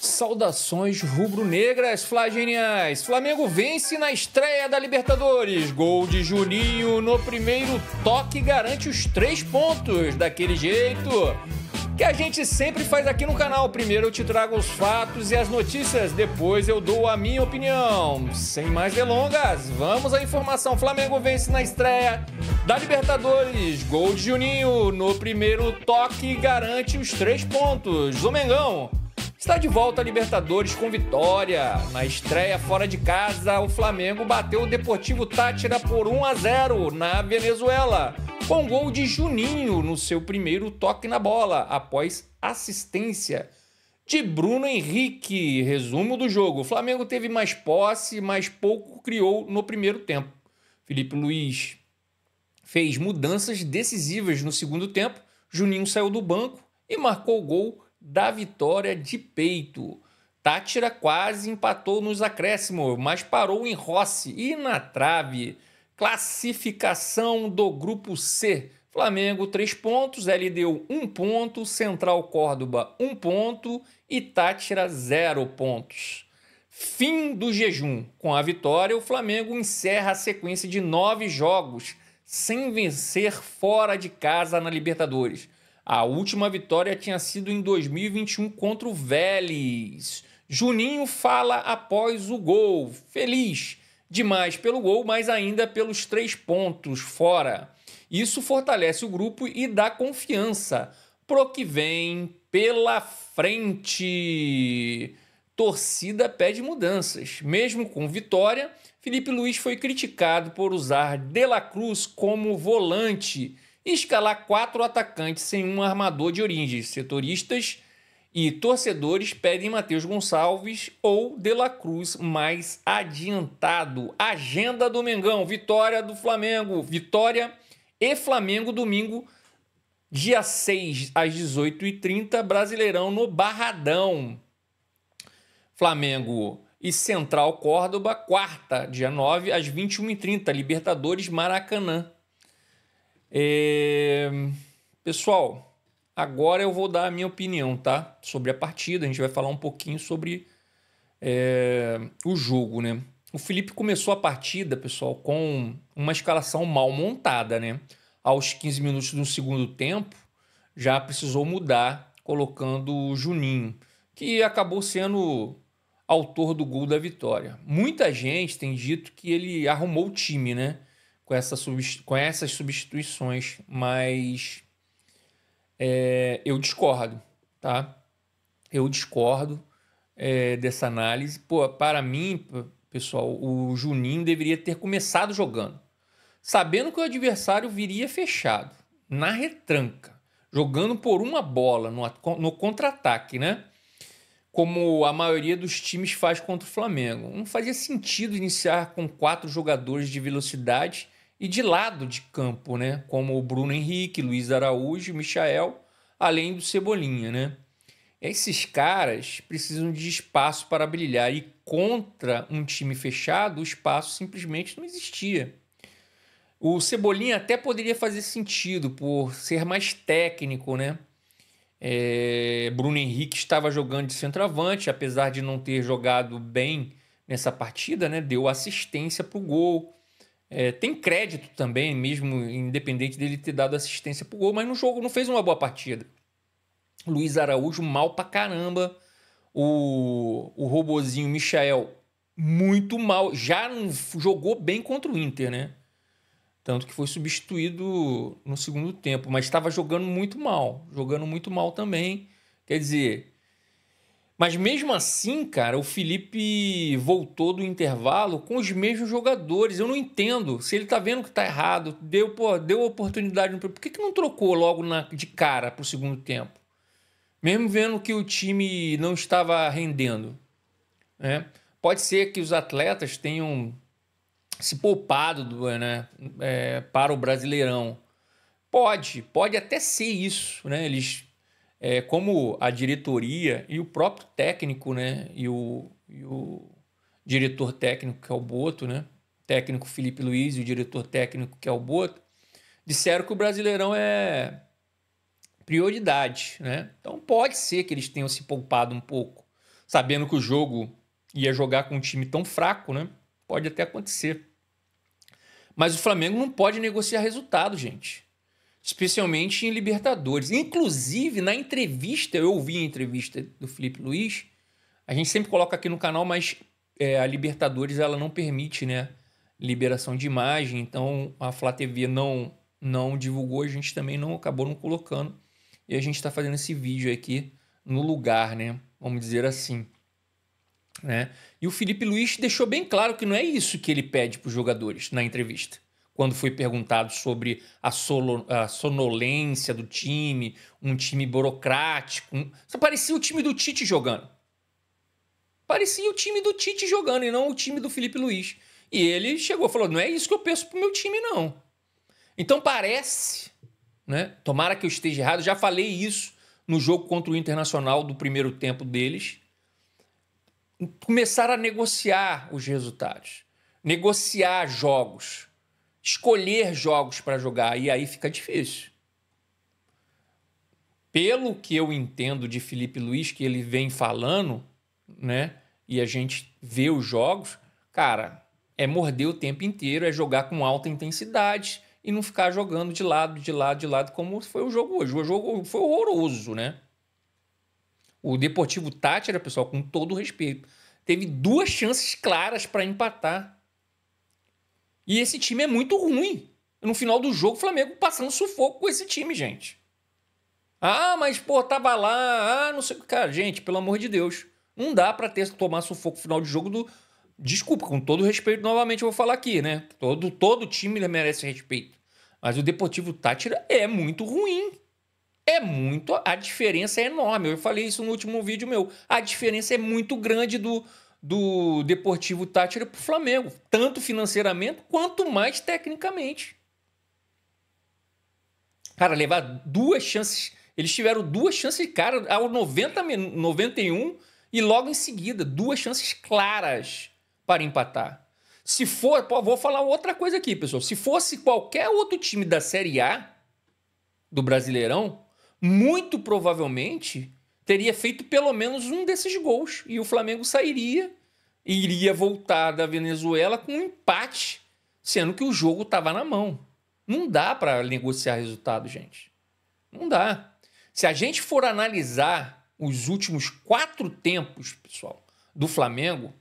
Saudações rubro-negras flageniais. Flamengo vence na estreia da Libertadores. Gol de Juninho no primeiro toque garante os 3 pontos. Daquele jeito que a gente sempre faz aqui no canal. Primeiro eu te trago os fatos e as notícias, depois eu dou a minha opinião. Sem mais delongas, vamos à informação. Flamengo vence na estreia da Libertadores. Gol de Juninho no primeiro toque garante os 3 pontos. O Mengão está de volta à Libertadores com vitória. Na estreia fora de casa, o Flamengo bateu o Deportivo Táchira por 1-0 na Venezuela, com gol de Juninho no seu primeiro toque na bola, após assistência de Bruno Henrique. Resumo do jogo: o Flamengo teve mais posse, mas pouco criou no primeiro tempo. Felipe Luiz fez mudanças decisivas no segundo tempo. Juninho saiu do banco e marcou o gol da vitória de peito. Táchira quase empatou nos acréscimos, mas parou em Rossi e na trave. Classificação do grupo C: Flamengo 3 pontos, LDU 1 ponto, Central Córdoba 1 ponto e Táchira 0 pontos. Fim do jejum. Com a vitória, o Flamengo encerra a sequência de 9 jogos sem vencer fora de casa na Libertadores. A última vitória tinha sido em 2021 contra o Vélez. Juninho fala após o gol: feliz demais pelo gol, mas ainda pelos 3 pontos fora. Isso fortalece o grupo e dá confiança pro que vem pela frente. Torcida pede mudanças. Mesmo com vitória, Felipe Luiz foi criticado por usar De La Cruz como volante e escalar 4 atacantes sem um armador de origem. Setoristas e torcedores pedem Matheus Gonçalves ou De La Cruz mais adiantado. Agenda do Mengão: vitória do Flamengo. Vitória e Flamengo domingo, dia 6 às 18h30, Brasileirão no Barradão. Flamengo e Central Córdoba, quarta, dia 9 às 21h30, Libertadores Maracanã. Pessoal, agora eu vou dar a minha opinião, tá? Sobre a partida. A gente vai falar um pouquinho sobre o jogo, né? O Felipe começou a partida, pessoal, com uma escalação mal montada, né? Aos 15 minutos do segundo tempo, já precisou mudar, colocando o Juninho, que acabou sendo autor do gol da vitória. Muita gente tem dito que ele arrumou o time, né? Com essas substituições, mas eu discordo, tá? Eu discordo dessa análise. Pô, para mim, pessoal, o Juninho deveria ter começado jogando, sabendo que o adversário viria fechado, na retranca, jogando por uma bola no contra-ataque, né? Como a maioria dos times faz contra o Flamengo. Não fazia sentido iniciar com 4 jogadores de velocidade e de lado de campo, né? Como o Bruno Henrique, Luiz Araújo, Michael, além do Cebolinha, né? Esses caras precisam de espaço para brilhar e contra um time fechado, o espaço simplesmente não existia. O Cebolinha até poderia fazer sentido por ser mais técnico, né? Bruno Henrique estava jogando de centroavante, apesar de não ter jogado bem nessa partida, né? Deu assistência para o gol. Tem crédito também, mesmo independente dele ter dado assistência para o gol, mas no jogo não fez uma boa partida. Luiz Araújo mal pra caramba. O robozinho Michael muito mal. Já não jogou bem contra o Inter, né? Tanto que foi substituído no segundo tempo, mas estava jogando muito mal também. Quer dizer, mas mesmo assim, cara, o Felipe voltou do intervalo com os mesmos jogadores. Eu não entendo. Se ele tá vendo que tá errado, deu oportunidade. Por que não trocou logo de cara pro segundo tempo? Mesmo vendo que o time não estava rendendo, né? Pode ser que os atletas tenham se poupado para o Brasileirão. Pode até ser isso, né? Eles, como a diretoria e o próprio técnico, né? E o diretor técnico, que é o Boto, né? Técnico Felipe Luiz e o diretor técnico, que é o Boto, disseram que o Brasileirão é prioridade, né? Então pode ser que eles tenham se poupado um pouco. sabendo que o jogo ia jogar com um time tão fraco, né? Pode até acontecer. Mas o Flamengo não pode negociar resultado, gente. Especialmente em Libertadores. Inclusive, na entrevista, eu ouvi a entrevista do Felipe Luiz, a gente sempre coloca aqui no canal, mas a Libertadores ela não permite, né, liberação de imagem, então a Flá TV não divulgou, a gente também acabou não colocando, e a gente está fazendo esse vídeo aqui no lugar, né, vamos dizer assim. Né? E o Felipe Luiz deixou bem claro que não é isso que ele pede para os jogadores na entrevista. Quando foi perguntado sobre a sonolência do time, um time burocrático. Só parecia o time do Tite jogando. Parecia o time do Tite jogando e não o time do Felipe Luiz. E ele chegou e falou, não é isso que eu penso pro meu time, não. Então parece, né? Tomara que eu esteja errado, já falei isso no jogo contra o Internacional do primeiro tempo deles. Começar a negociar os resultados, negociar jogos, escolher jogos para jogar, e aí fica difícil. Pelo que eu entendo de Felipe Luiz, que ele vem falando, né, e a gente vê os jogos, cara, é morder o tempo inteiro, é jogar com alta intensidade e não ficar jogando de lado, como foi o jogo hoje. O jogo foi horroroso, né? O Deportivo Táchira, pessoal, com todo respeito, teve 2 chances claras para empatar. E esse time é muito ruim. No final do jogo, o Flamengo passando sufoco com esse time, gente. Ah, mas, pô, tava lá. Ah, não sei o que. Cara, gente, pelo amor de Deus. Não dá para tomar sufoco no final de jogo do... Desculpa, com todo respeito, novamente eu vou falar aqui, né? Todo time merece respeito. Mas o Deportivo Táchira é muito ruim. A diferença é enorme. Eu falei isso no último vídeo meu. A diferença é muito grande do Deportivo Táchira pro Flamengo, tanto financeiramente quanto mais tecnicamente. Cara, levar 2 chances, eles tiveram 2 chances, cara, ao 91 e logo em seguida, 2 chances claras para empatar. Se for, vou falar outra coisa aqui, pessoal. Se fosse qualquer outro time da Série A do Brasileirão, muito provavelmente teria feito pelo menos um desses gols e o Flamengo sairia e iria voltar da Venezuela com um empate, sendo que o jogo estava na mão. Não dá para negociar resultado, gente. Não dá. Se a gente for analisar os últimos 4 tempos, pessoal, do Flamengo,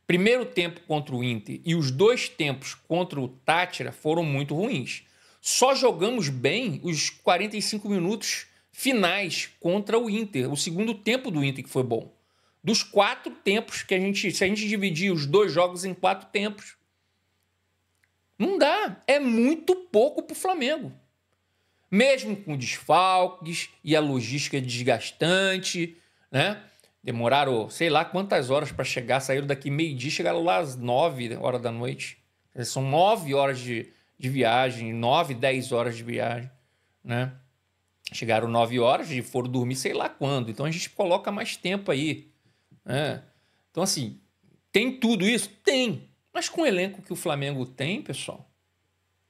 primeiro tempo contra o Inter e os 2 tempos contra o Táchira foram muito ruins. Só jogamos bem os 45 minutos finais contra o Inter. O segundo tempo do Inter que foi bom. Dos 4 tempos que se a gente dividir os 2 jogos em 4 tempos, não dá. É muito pouco para o Flamengo. Mesmo com desfalques e a logística desgastante, né? Demoraram, sei lá quantas horas para chegar. Saíram daqui meio-dia, chegaram lá às 9 horas da noite. São 9 horas de viagem, 9, 10 horas de viagem, né? Chegaram 9 horas e foram dormir sei lá quando. Então a gente coloca mais tempo aí, né? Então assim, tem tudo isso? Tem. Mas com o elenco que o Flamengo tem, pessoal,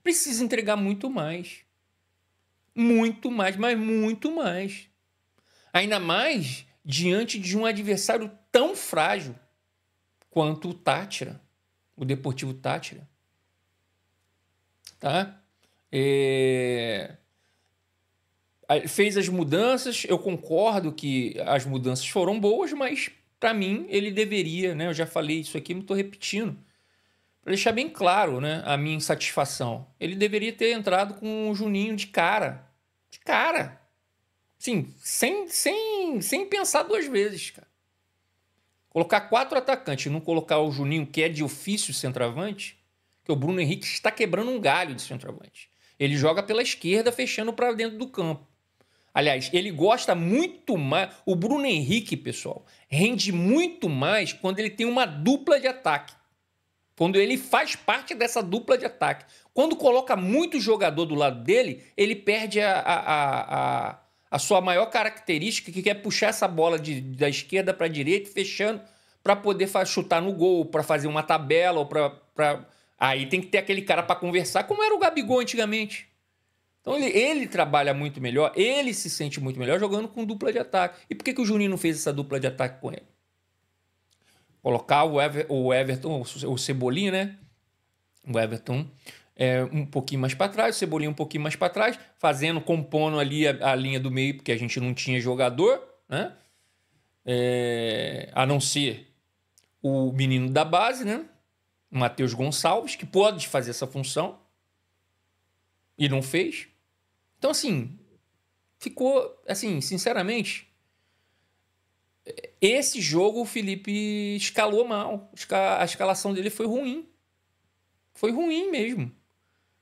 precisa entregar muito mais. Muito mais, mas muito mais. Ainda mais diante de um adversário tão frágil quanto o Táchira, o Deportivo Táchira. Tá? Fez as mudanças, eu concordo que as mudanças foram boas, mas para mim ele deveria, né? Eu já falei isso aqui, não estou repetindo, para deixar bem claro, né, a minha insatisfação. Ele deveria ter entrado com o Juninho de cara. De cara. Sim, sem pensar 2 vezes, cara. Colocar 4 atacantes e não colocar o Juninho, que é de ofício centroavante, que o Bruno Henrique está quebrando um galho de centroavante. Ele joga pela esquerda, fechando para dentro do campo. Aliás, ele gosta muito mais... O Bruno Henrique, pessoal, rende muito mais quando ele tem uma dupla de ataque. Quando ele faz parte dessa dupla de ataque. Quando coloca muito jogador do lado dele, ele perde a sua maior característica, que é puxar essa bola da esquerda para a direita, fechando, para poder chutar no gol, para fazer uma tabela, ou aí tem que ter aquele cara para conversar, como era o Gabigol antigamente. Então ele trabalha muito melhor, ele se sente muito melhor jogando com dupla de ataque. E por que o Juninho não fez essa dupla de ataque com ele? Colocar o Everton, o Cebolinha, né? O Everton um pouquinho mais para trás, o Cebolinha um pouquinho mais para trás, compondo ali a linha do meio, porque a gente não tinha jogador, né? A não ser o menino da base, né? O Matheus Gonçalves, que pode fazer essa função e não fez. Então, assim, ficou, assim, sinceramente, esse jogo o Felipe escalou mal. A escalação dele foi ruim. Foi ruim mesmo.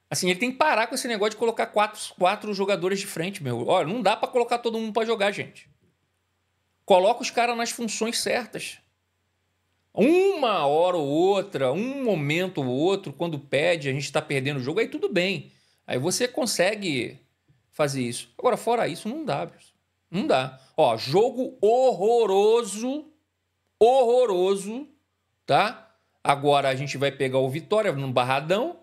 Assim, ele tem que parar com esse negócio de colocar quatro jogadores de frente, meu. Olha, não dá pra colocar todo mundo pra jogar, gente. Coloca os caras nas funções certas. Uma hora ou outra, um momento ou outro, quando pede, a gente tá perdendo o jogo, aí tudo bem. Aí você consegue fazer isso. Agora, fora isso, não dá, pessoal. Não dá. Ó, jogo horroroso. Horroroso, tá? Agora a gente vai pegar o Vitória no Barradão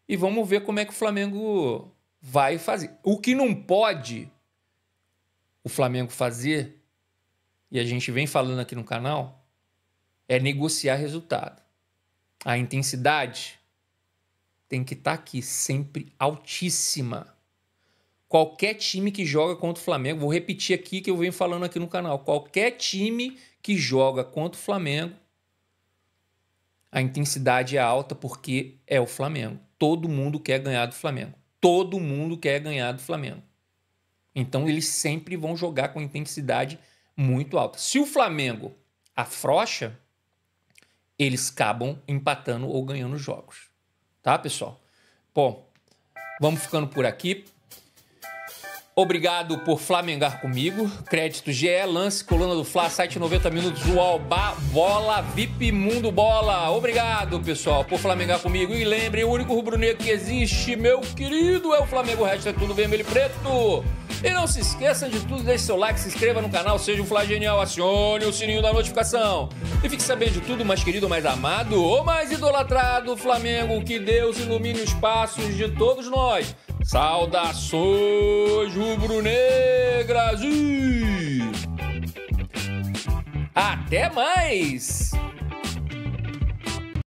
e vamos ver como é que o Flamengo vai fazer. O que não pode o Flamengo fazer, e a gente vem falando aqui no canal, é negociar resultado. A intensidade tem que estar aqui sempre altíssima. Qualquer time que joga contra o Flamengo, vou repetir aqui que eu venho falando aqui no canal, qualquer time que joga contra o Flamengo, a intensidade é alta porque é o Flamengo. Todo mundo quer ganhar do Flamengo. Todo mundo quer ganhar do Flamengo. Então eles sempre vão jogar com intensidade muito alta. Se o Flamengo afrouxa, eles acabam empatando ou ganhando jogos. Tá, pessoal? Bom, vamos ficando por aqui. Obrigado por flamengar comigo. Crédito GE, lance, coluna do Fla, site 90 minutos, UOL, bola, VIP, Mundo Bola. Obrigado, pessoal, por flamengar comigo. E lembre, o único rubro-negro que existe, meu querido, é o Flamengo. O resto é tudo vermelho e preto. E não se esqueçam de tudo, deixe seu like, se inscreva no canal, seja um Fla Genial, acione o sininho da notificação. E fique sabendo de tudo, mais querido, mais amado, ou mais idolatrado Flamengo. Que Deus ilumine os passos de todos nós. Saudações rubro-negras e até mais!